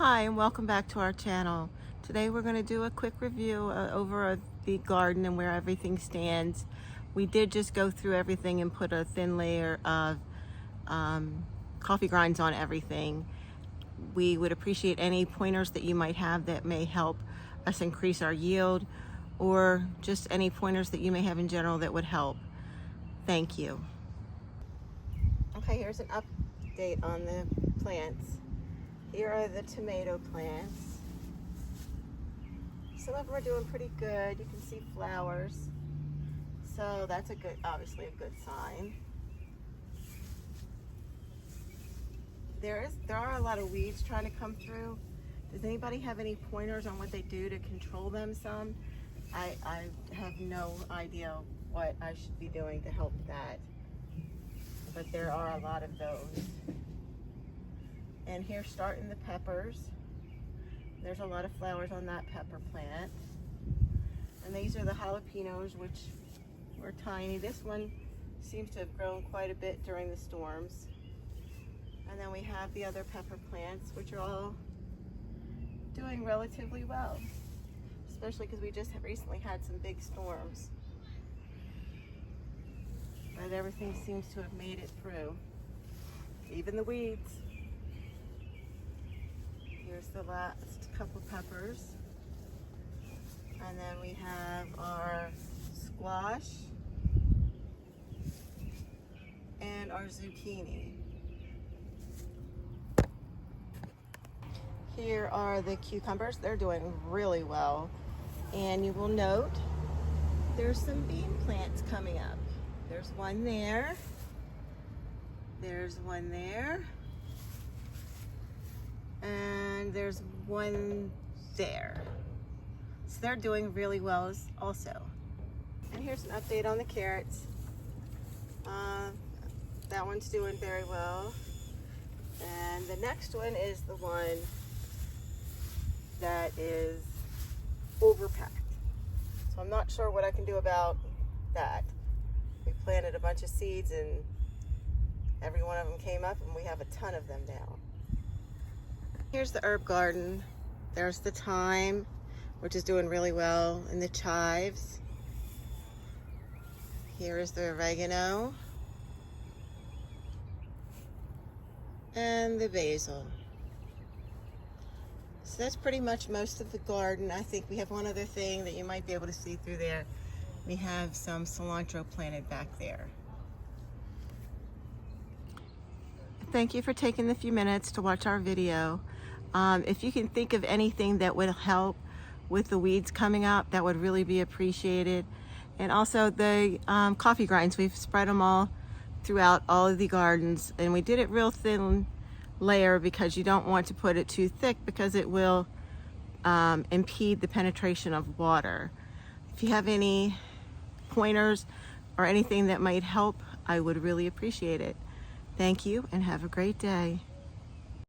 Hi, and welcome back to our channel. Today we're going to do a quick review over the garden and where everything stands. We did just go through everything and put a thin layer of coffee grinds on everything. We would appreciate any pointers that you might have that may help us increase our yield, or just any pointers that you may have in general that would help. Thank you. Okay, here's an update on the plants. Here are the tomato plants. Some of them are doing pretty good. You can see flowers. So that's obviously a good sign. There are a lot of weeds trying to come through. Does anybody have any pointers on what they do to control them some? I have no idea what I should be doing to help that. But there are a lot of those. And here, starting the peppers. There's a lot of flowers on that pepper plant. And these are the jalapenos, which were tiny. This one seems to have grown quite a bit during the storms. And then we have the other pepper plants, which are all doing relatively well, especially because we just have recently had some big storms. But everything seems to have made it through, even the weeds. Here's the last couple peppers. And then we have our squash and our zucchini. Here are the cucumbers. They're doing really well. And you will note there's some bean plants coming up. There's one there. There's one there. And there's one there. So they're doing really well also. And here's an update on the carrots. That one's doing very well. And the next one is the one that is overpacked. So I'm not sure what I can do about that. We planted a bunch of seeds and every one of them came up, and we have a ton of them now. Here's the herb garden. There's the thyme, which is doing really well, and the chives. Here is the oregano and the basil. So that's pretty much most of the garden. I think we have one other thing that you might be able to see through there. We have some cilantro planted back there. Thank you for taking the few minutes to watch our video. If you can think of anything that would help with the weeds coming up, that would really be appreciated. And also the coffee grinds, we've spread them all throughout all of the gardens, and we did it real thin layer because you don't want to put it too thick because it will impede the penetration of water. If you have any pointers or anything that might help, I would really appreciate it. Thank you and have a great day.